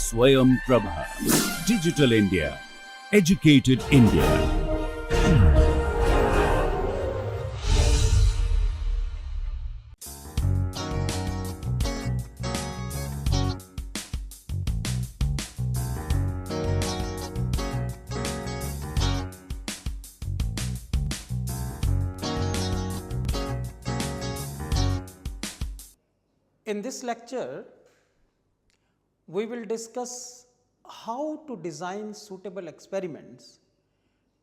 Swayam Prabha. Digital India. Educated India. In this lecture, we will discuss how to design suitable experiments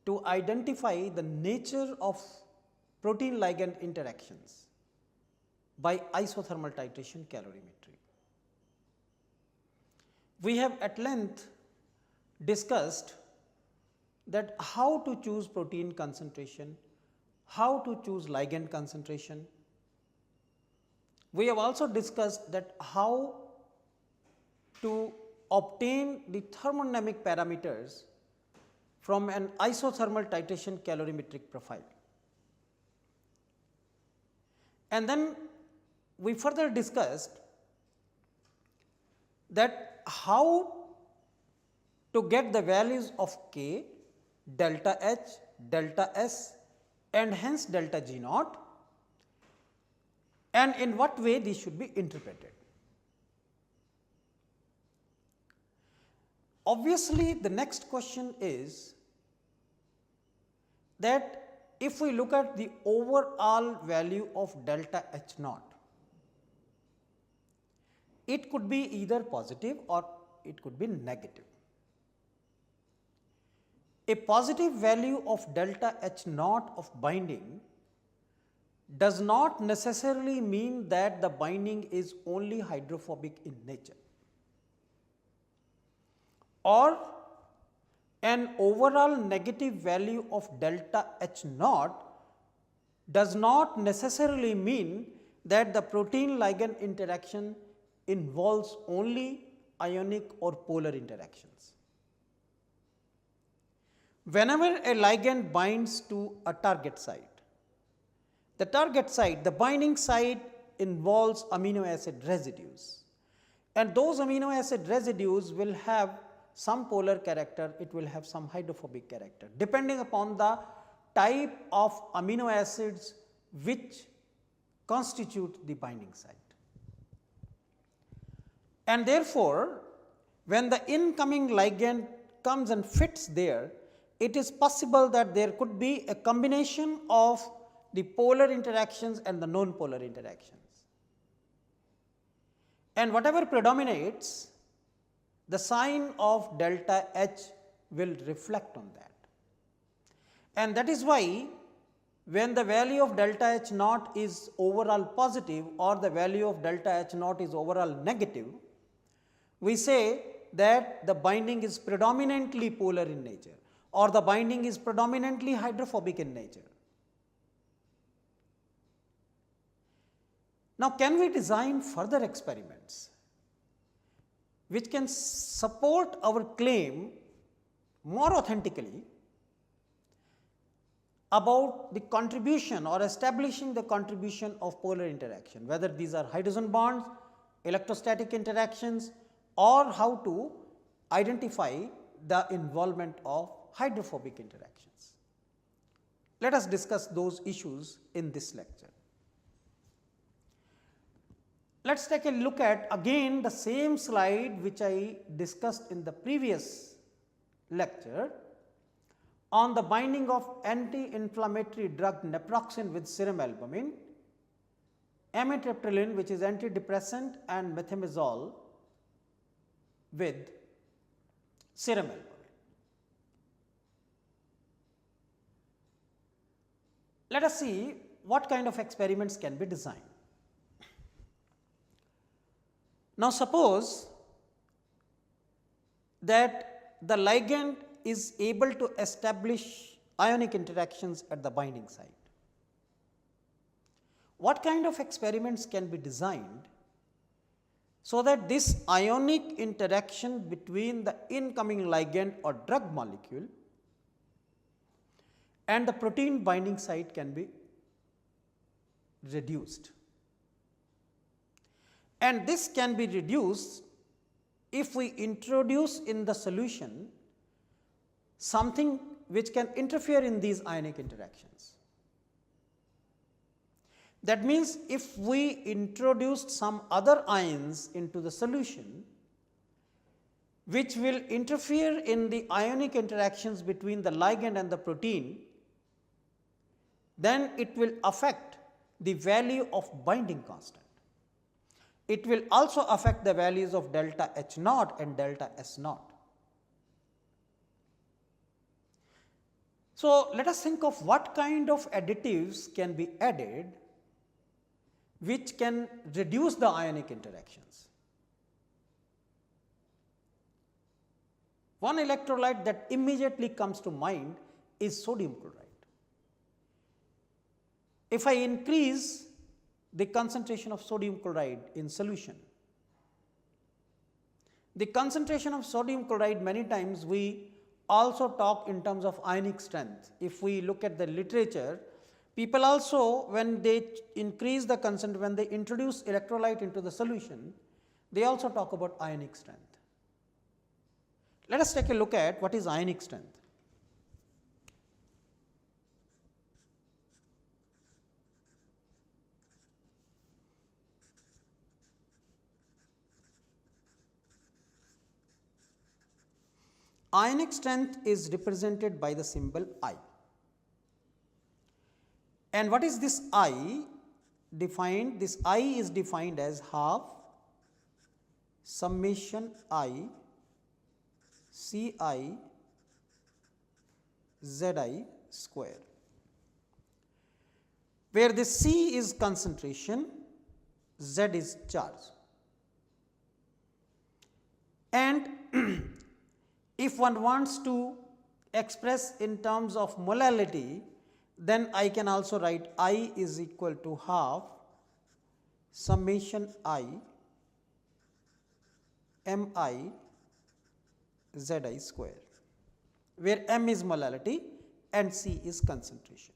to identify the nature of protein ligand interactions by isothermal titration calorimetry. We have at length discussed that how to choose protein concentration, how to choose ligand concentration. We have also discussed that how to obtain the thermodynamic parameters from an isothermal titration calorimetric profile. And then we further discussed that how to get the values of K, delta H, delta S and hence delta G naught, and in what way these should be interpreted. Obviously, the next question is that if we look at the overall value of delta H naught, it could be either positive or it could be negative. A positive value of delta H naught of binding does not necessarily mean that the binding is only hydrophobic in nature, or an overall negative value of delta H naught does not necessarily mean that the protein ligand interaction involves only ionic or polar interactions. Whenever a ligand binds to a target site, the binding site involves amino acid residues, and those amino acid residues will have some polar character, it will have some hydrophobic character, depending upon the type of amino acids which constitute the binding site. And therefore, when the incoming ligand comes and fits there, it is possible that there could be a combination of the polar interactions and the non-polar interactions. And whatever predominates, the sign of delta H will reflect on that. And that is why when the value of delta H naught is overall positive or the value of delta H naught is overall negative, we say that the binding is predominantly polar in nature or the binding is predominantly hydrophobic in nature. Now, can we design further experiments which can support our claim more authentically about the contribution or establishing the contribution of polar interaction, whether these are hydrogen bonds, electrostatic interactions, or how to identify the involvement of hydrophobic interactions. Let us discuss those issues in this lecture. Let us take a look at again the same slide which I discussed in the previous lecture on the binding of anti-inflammatory drug naproxen with serum albumin, amitriptyline which is antidepressant, and methimazole with serum albumin. Let us see what kind of experiments can be designed. Now, suppose that the ligand is able to establish ionic interactions at the binding site. What kind of experiments can be designed so that this ionic interaction between the incoming ligand or drug molecule and the protein binding site can be reduced? And this can be reduced if we introduce in the solution something which can interfere in these ionic interactions. That means, if we introduced some other ions into the solution which will interfere in the ionic interactions between the ligand and the protein, then it will affect the value of binding constant. It will also affect the values of delta H naught and delta S naught. So, let us think of what kind of additives can be added which can reduce the ionic interactions. One electrolyte that immediately comes to mind is sodium chloride. If I increase the concentration of sodium chloride in solution, the concentration of sodium chloride, many times we also talk in terms of ionic strength. If we look at the literature, people also, when they increase the concentration, when they introduce electrolyte into the solution, they also talk about ionic strength. Let us take a look at what is ionic strength. Ionic strength is represented by the symbol I. And what is this I defined? This I is defined as half summation I Ci Zi square, where this C is concentration, Z is charge. And if one wants to express in terms of molality, then I can also write I is equal to half summation I Mi Zi square, where M is molality and C is concentration.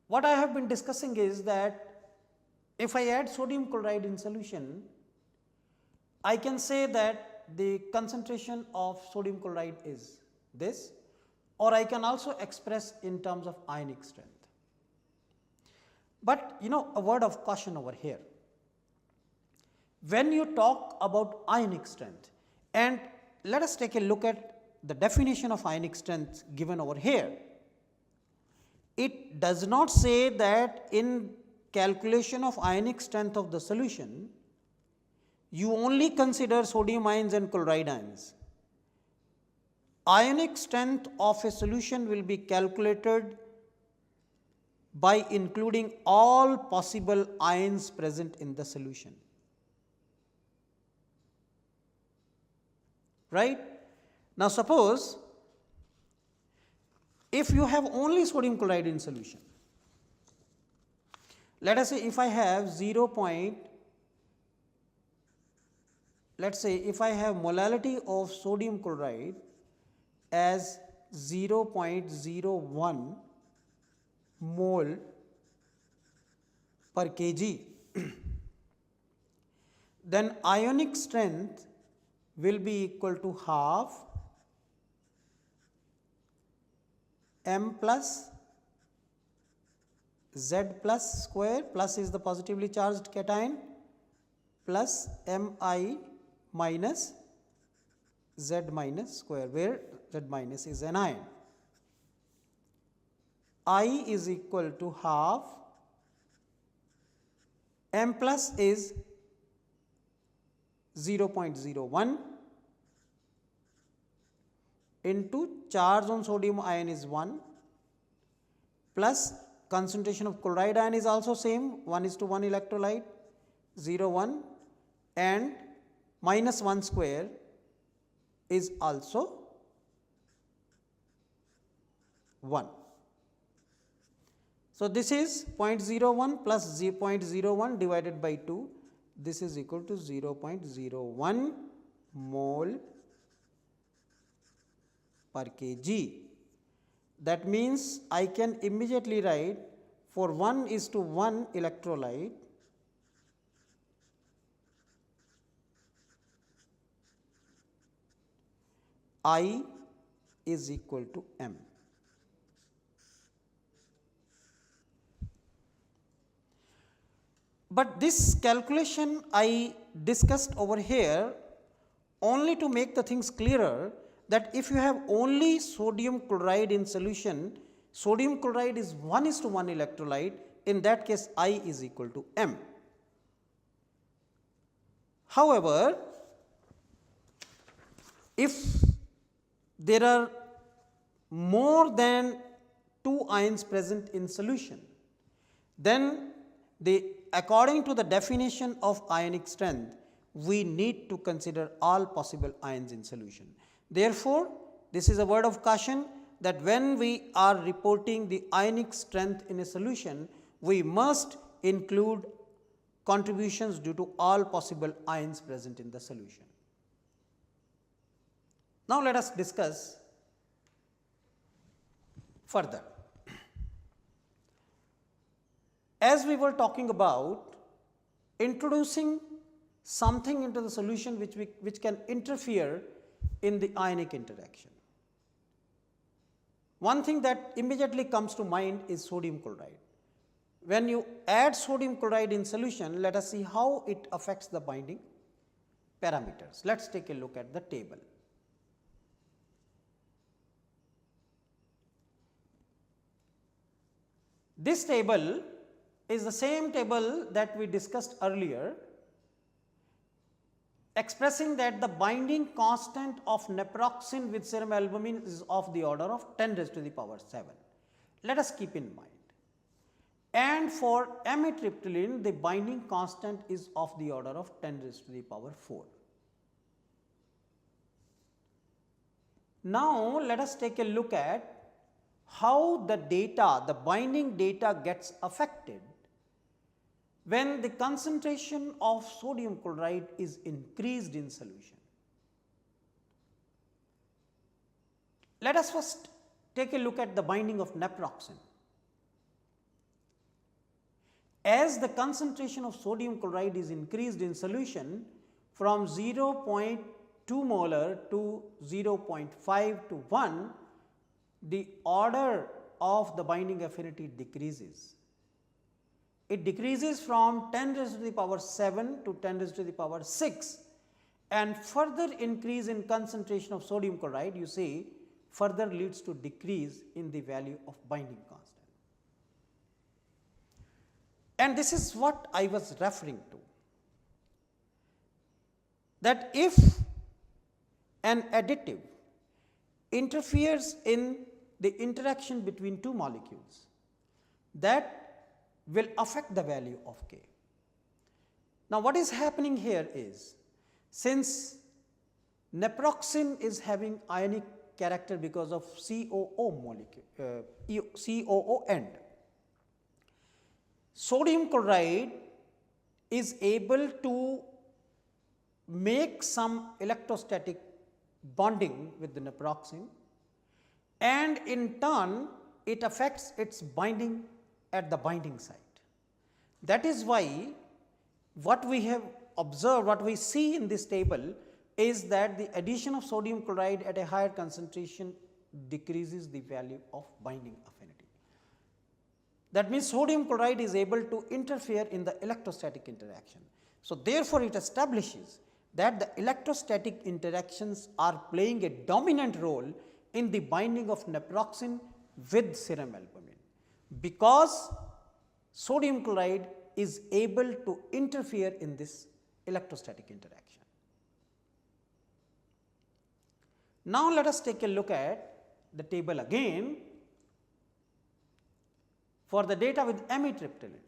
What I have been discussing is that if I add sodium chloride in solution, I can say that the concentration of sodium chloride is this, or I can also express in terms of ionic strength. But a word of caution over here. When you talk about ionic strength, and let us take a look at the definition of ionic strength given over here. It does not say that in calculation of ionic strength of the solution, you only consider sodium ions and chloride ions. Ionic strength of a solution will be calculated by including all possible ions present in the solution. Right? Now, suppose if you have only sodium chloride in solution, let us say if I have let's say if I have molality of sodium chloride as 0.01 mole per kg, then ionic strength will be equal to half M plus Z plus square, plus is the positively charged cation, plus Mi minus Z minus square, where Z minus is an ion. I is equal to half M plus is 0.01 into charge on sodium ion is 1 plus concentration of chloride ion is also same, 1:1 electrolyte, 0.1, and minus 1 square is also 1. So, this is 0.01 plus 0.01 divided by 2, this is equal to 0.01 mole per kg. That means I can immediately write for 1:1 electrolyte, I is equal to m. But this calculation I discussed over here only to make the things clearer, that if you have only sodium chloride in solution, sodium chloride is 1:1 electrolyte, in that case I is equal to m. However, if there are more than 2 ions present in solution, then according to the definition of ionic strength, we need to consider all possible ions in solution. Therefore, this is a word of caution that when we are reporting the ionic strength in a solution, we must include contributions due to all possible ions present in the solution. Now, let us discuss further. As we were talking about introducing something into the solution which can interfere in the ionic interaction. One thing that immediately comes to mind is sodium chloride. When you add sodium chloride in solution, let us see how it affects the binding parameters. Let us take a look at the table. This table is the same table that we discussed earlier, expressing that the binding constant of naproxen with serum albumin is of the order of 10 raised to the power 7. Let us keep in mind. And for amitriptyline, the binding constant is of the order of 10 raised to the power 4. Now, let us take a look at how the data, the binding data gets affected when the concentration of sodium chloride is increased in solution. Let us first take a look at the binding of naproxen. As the concentration of sodium chloride is increased in solution from 0.2 molar to 0.5 to 1, the order of the binding affinity decreases. It decreases from 10 raised to the power 7 to 10 raised to the power 6, and further increase in concentration of sodium chloride, you see, further leads to decrease in the value of binding constant. And this is what I was referring to, that if an additive interferes in the interaction between two molecules, that will affect the value of K. Now, what is happening here is, since naproxen is having ionic character because of COO molecule, COO end, sodium chloride is able to make some electrostatic bonding with the naproxen, and in turn it affects its binding at the binding site. That is why what we have observed, what we see in this table is that the addition of sodium chloride at a higher concentration decreases the value of binding affinity. That means sodium chloride is able to interfere in the electrostatic interaction. So, therefore, it establishes that the electrostatic interactions are playing a dominant role in the binding of naproxen with serum albumin, because sodium chloride is able to interfere in this electrostatic interaction. Now, let us take a look at the table again for the data with amitriptyline.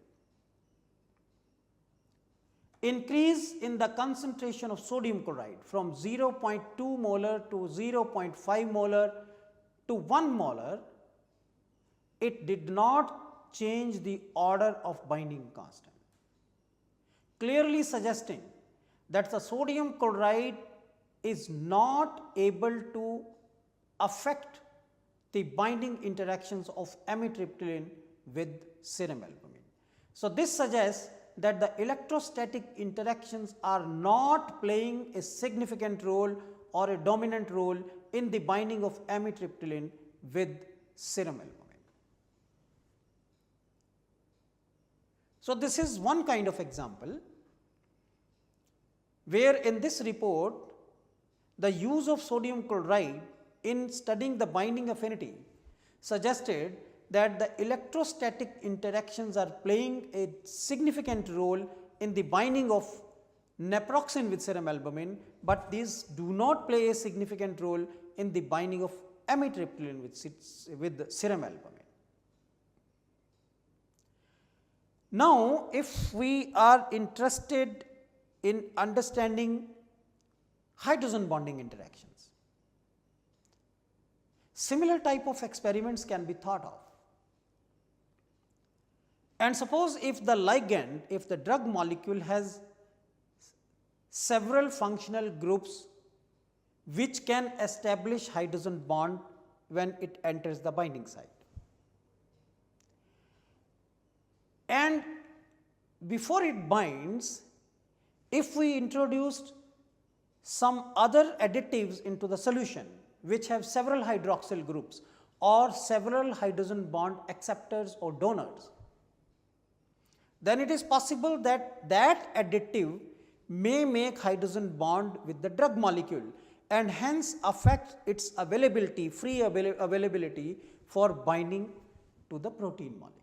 Increase in the concentration of sodium chloride from 0.2 molar to 0.5 molar to 1 molar, it did not change the order of binding constant, clearly suggesting that the sodium chloride is not able to affect the binding interactions of amitriptyline with serum albumin. So, this suggests that the electrostatic interactions are not playing a significant role or a dominant role in the binding of amitriptyline with serum albumin. So, this is one kind of example where in this report the use of sodium chloride in studying the binding affinity suggested that the electrostatic interactions are playing a significant role in the binding of naproxen with serum albumin, but these do not play a significant role in the binding of amitriptyline with serum albumin. Now, if we are interested in understanding hydrogen bonding interactions, similar type of experiments can be thought of. And suppose if the ligand, if the drug molecule has several functional groups which can establish hydrogen bond when it enters the binding site. And before it binds, if we introduced some other additives into the solution which have several hydroxyl groups or several hydrogen bond acceptors or donors, then it is possible that that additive may make hydrogen bond with the drug molecule and hence affect its availability, free availability for binding to the protein molecule.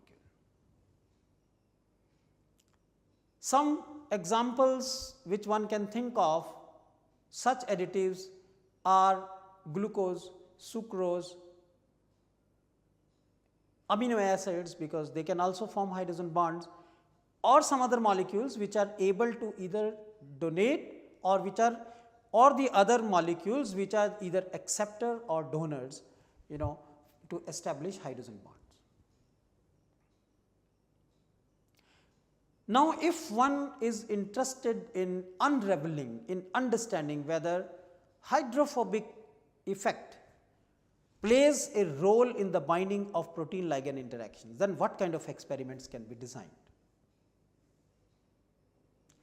Some examples which one can think of such additives are glucose, sucrose, amino acids, because they can also form hydrogen bonds, or some other molecules which are able to either donate or which are, or the other molecules which are either acceptor or donors, to establish hydrogen bonds. Now, if one is interested in unraveling, in understanding whether hydrophobic effect plays a role in the binding of protein ligand interactions, then what kind of experiments can be designed?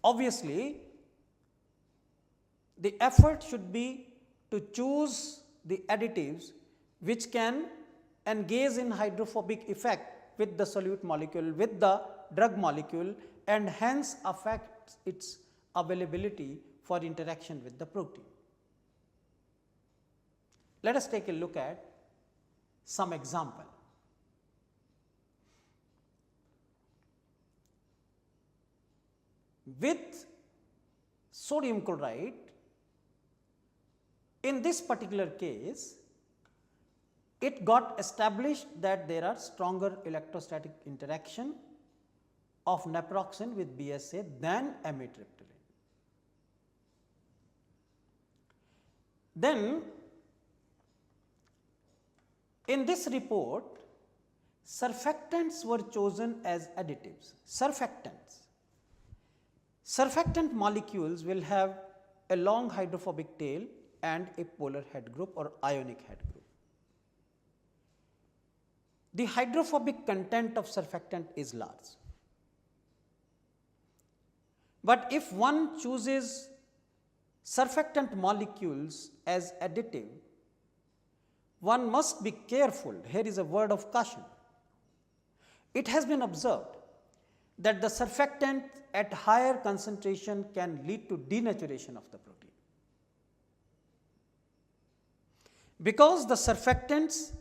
Obviously, the effort should be to choose the additives which can engage in hydrophobic effect with the solute molecule, with the drug molecule, and hence affect its availability for interaction with the protein. Let us take a look at some example. With sodium chloride, in this particular case, it got established that there are stronger electrostatic interaction of naproxen with BSA than amitriptyline. Then, in this report, surfactants were chosen as additives. Surfactant molecules will have a long hydrophobic tail and a polar head group or ionic head group. The hydrophobic content of surfactant is large. But if one chooses surfactant molecules as additive, one must be careful. Here is a word of caution. It has been observed that the surfactant at higher concentration can lead to denaturation of the protein. Because the surfactants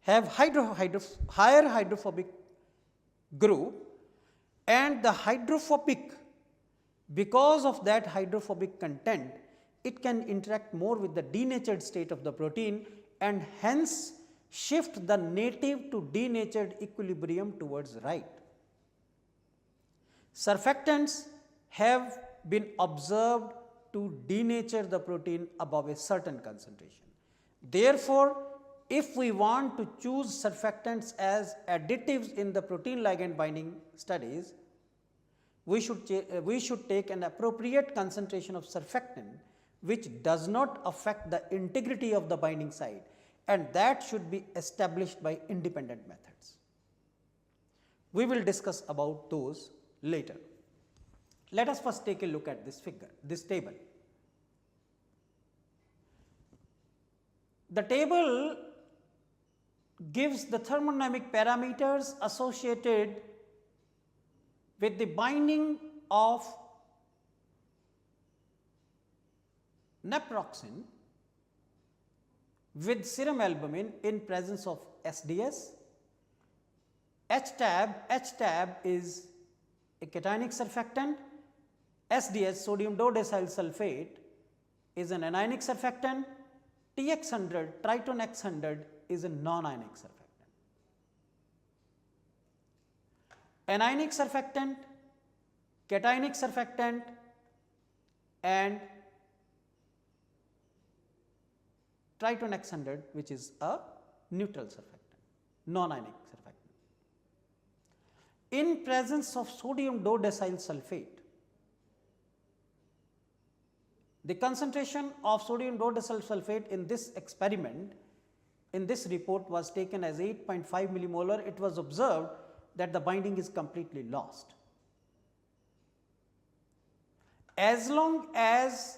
have higher hydrophobic group, and the hydrophobic, because of that hydrophobic content, it can interact more with the denatured state of the protein and hence shift the native to denatured equilibrium towards right. Surfactants have been observed to denature the protein above a certain concentration. Therefore, if we want to choose surfactants as additives in the protein ligand binding studies, we should take an appropriate concentration of surfactant which does not affect the integrity of the binding site, and that should be established by independent methods. We will discuss about those later. Let us first take a look at this figure, this table. The table gives the thermodynamic parameters associated with the binding of naproxen with serum albumin in presence of SDS. H-tab is a cationic surfactant, SDS sodium dodecyl sulfate is an anionic surfactant, TX100 tritone X100 is a non-ionic surfactant. Anionic surfactant, cationic surfactant and tritone X100 which is a neutral surfactant, non-ionic surfactant. In presence of sodium dodecyl sulfate, the concentration of sodium dodecyl sulfate in this experiment, in this report was taken as 8.5 millimolar. It was observed that the binding is completely lost. As long as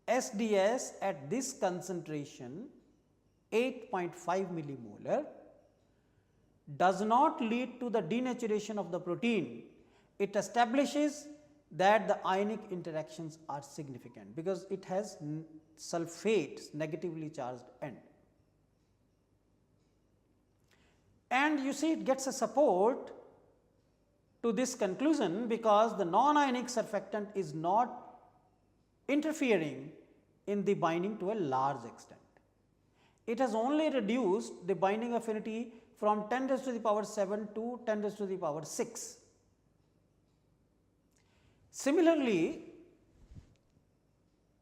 SDS at this concentration 8.5 millimolar does not lead to the denaturation of the protein, it establishes that the ionic interactions are significant because it has sulfates negatively charged end. And you see it gets a support to this conclusion because the non-ionic surfactant is not interfering in the binding to a large extent. It has only reduced the binding affinity from 10 raised to the power 7 to 10 raised to the power 6. Similarly,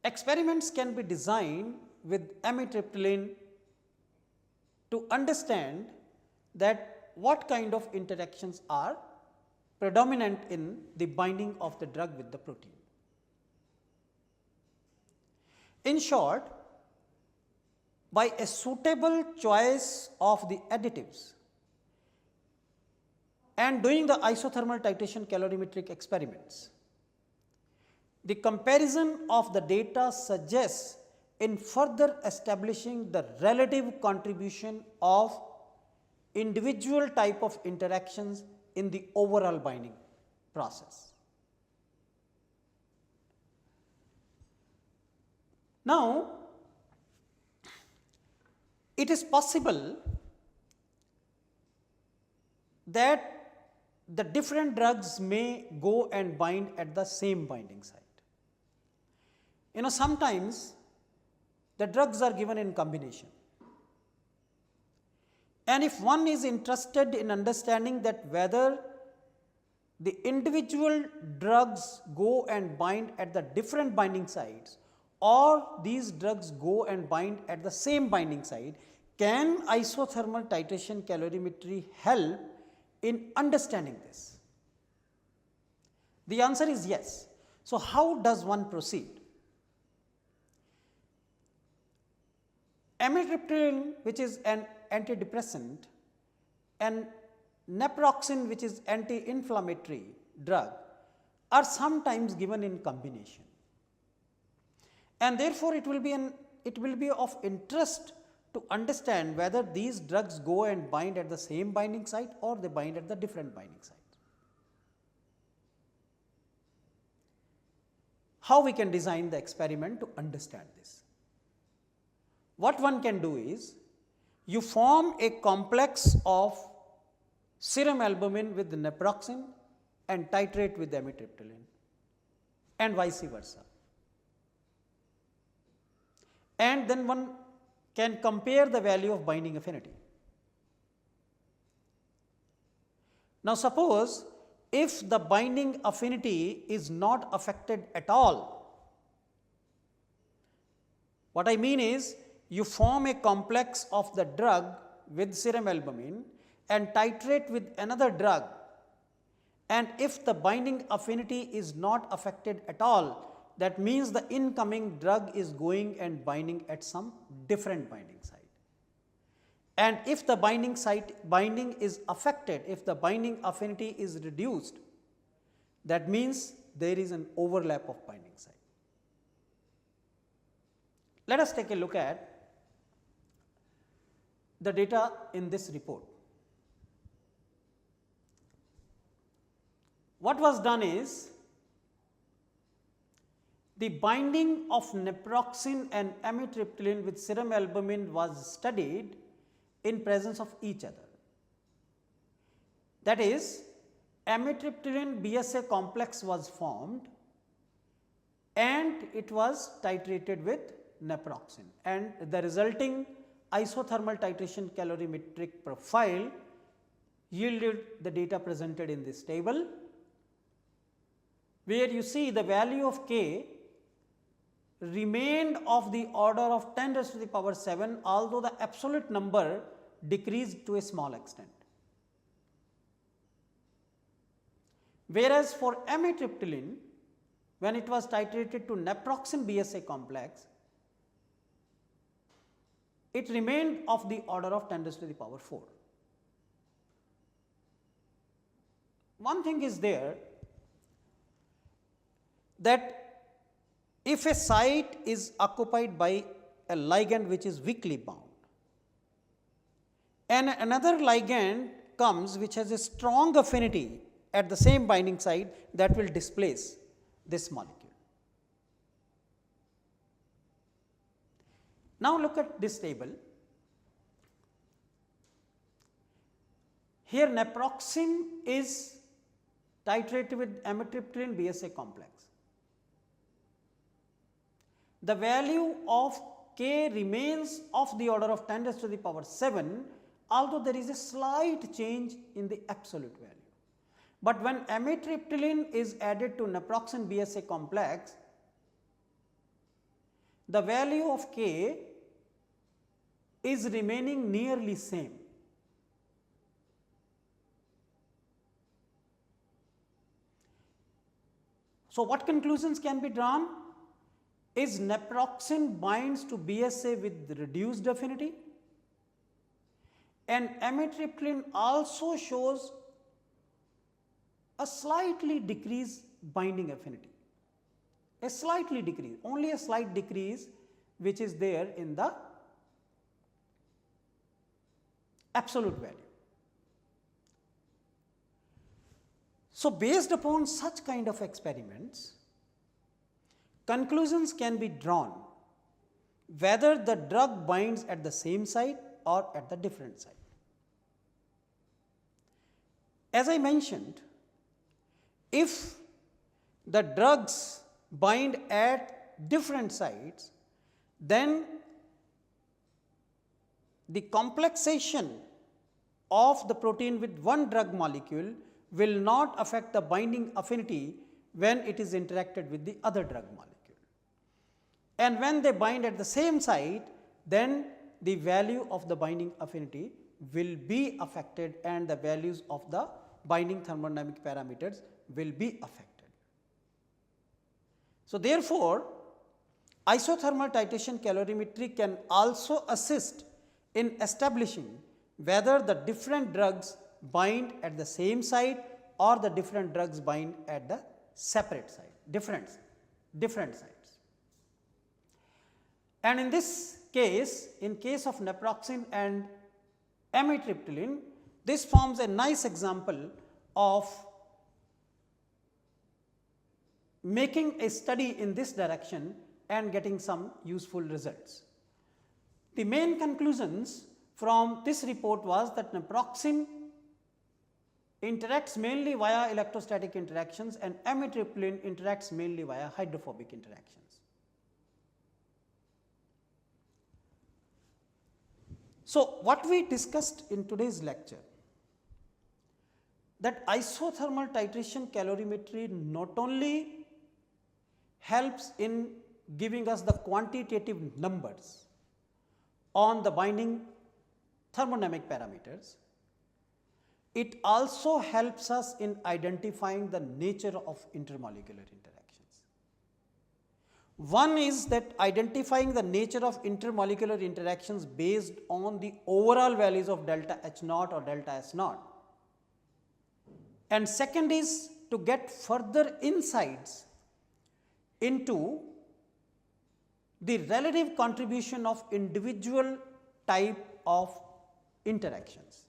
experiments can be designed with amitriptyline to understand that what kind of interactions are predominant in the binding of the drug with the protein. In short, by a suitable choice of the additives and doing the isothermal titration calorimetric experiments, the comparison of the data suggests in further establishing the relative contribution of individual type of interactions in the overall binding process. Now, it is possible that the different drugs may go and bind at the same binding site. Sometimes the drugs are given in combination. And if one is interested in understanding that whether the individual drugs go and bind at the different binding sites or these drugs go and bind at the same binding site, can isothermal titration calorimetry help in understanding this? The answer is yes. So, how does one proceed? Amitriptyline, which is an antidepressant, and naproxen, which is anti-inflammatory drug, are sometimes given in combination. And therefore, it will be of interest to understand whether these drugs go and bind at the same binding site or they bind at the different binding site. How we can design the experiment to understand this? What one can do is, you form a complex of serum albumin with naproxen and titrate with amitriptyline and vice versa. And then one can compare the value of binding affinity. Now, suppose if the binding affinity is not affected at all, what I mean is, you form a complex of the drug with serum albumin and titrate with another drug, and if the binding affinity is not affected at all, that means the incoming drug is going and binding at some different binding site. And if the binding is affected, if the binding affinity is reduced, that means there is an overlap of binding site. Let us take a look at the data in this report. What was done is, the binding of naproxen and amitriptyline with serum albumin was studied in presence of each other. That is, amitriptyline BSA complex was formed and it was titrated with naproxen, and the resulting isothermal titration calorimetric profile yielded the data presented in this table, where you see the value of K remained of the order of 10 raised to the power 7, although the absolute number decreased to a small extent. Whereas for amitriptyline, when it was titrated to naproxen BSA complex, it remained of the order of 10 raised to the power 4. One thing is there, that if a site is occupied by a ligand which is weakly bound, and another ligand comes which has a strong affinity at the same binding site, that will displace this molecule. Now look at this table. Here naproxen is titrated with amitriptyline BSA complex. The value of K remains of the order of 10 raised to the power 7, although there is a slight change in the absolute value. But when amitriptyline is added to naproxen BSA complex, the value of K is remaining nearly same. So what conclusions can be drawn? Is naproxen binds to BSA with reduced affinity, and amitriptyline also shows a slightly decreased binding affinity, a slightly decrease, only a slight decrease which is there in the absolute value. So based upon such kind of experiments, conclusions can be drawn whether the drug binds at the same site or at the different site. As I mentioned, if the drugs bind at different sites, then the complexation of the protein with one drug molecule will not affect the binding affinity when it is interacted with the other drug molecule. And when they bind at the same site, then the value of the binding affinity will be affected and the values of the binding thermodynamic parameters will be affected. So therefore, isothermal titration calorimetry can also assist in establishing whether the different drugs bind at the same site or the different drugs bind at the separate site, different sites. And in this case, in case of naproxen and amitriptyline, this forms a nice example of making a study in this direction and getting some useful results. The main conclusions from this report was that naproxen interacts mainly via electrostatic interactions and amitriptyline interacts mainly via hydrophobic interactions. So what we discussed in today's lecture, that isothermal titration calorimetry not only helps in giving us the quantitative numbers on the binding thermodynamic parameters, it also helps us in identifying the nature of intermolecular interactions. One is that identifying the nature of intermolecular interactions based on the overall values of delta H naught or delta S naught. And second is to get further insights into the relative contribution of individual type of interactions.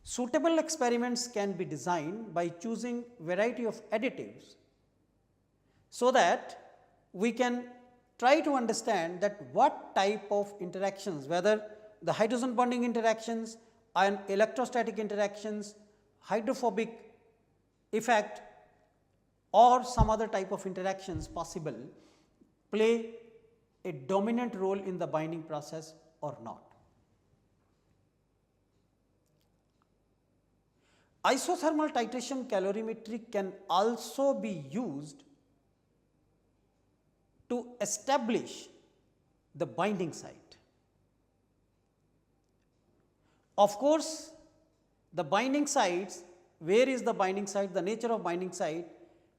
Suitable experiments can be designed by choosing variety of additives so that we can try to understand that what type of interactions, whether the hydrogen bonding interactions and electrostatic interactions, hydrophobic effect or some other type of interactions possible, play a dominant role in the binding process or not. Isothermal titration calorimetry can also be used to establish the binding site. Of course, the binding sites, where is the binding site, the nature of binding site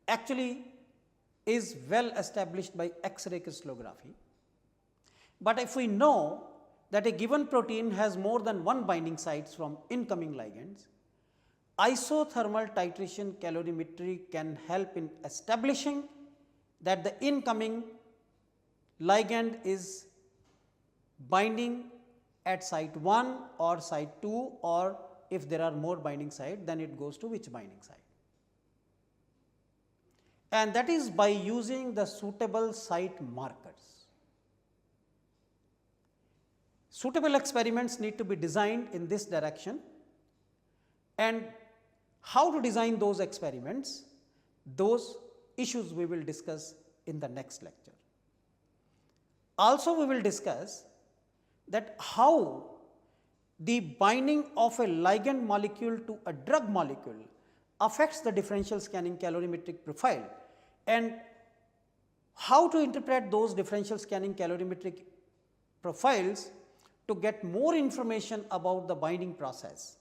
actually is well established by X-ray crystallography. But if we know that a given protein has more than one binding sites from incoming ligands, isothermal titration calorimetry can help in establishing that the incoming ligand is binding at site 1 or site 2, or if there are more binding site, then it goes to which binding site. And that is by using the suitable site markers. Suitable experiments need to be designed in this direction, and how to design those experiments, those issues we will discuss in the next lecture. Also, we will discuss that how the binding of a ligand molecule to a drug molecule affects the differential scanning calorimetric profile, and how to interpret those differential scanning calorimetric profiles to get more information about the binding process.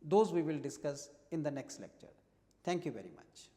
Those we will discuss in the next lecture. Thank you very much.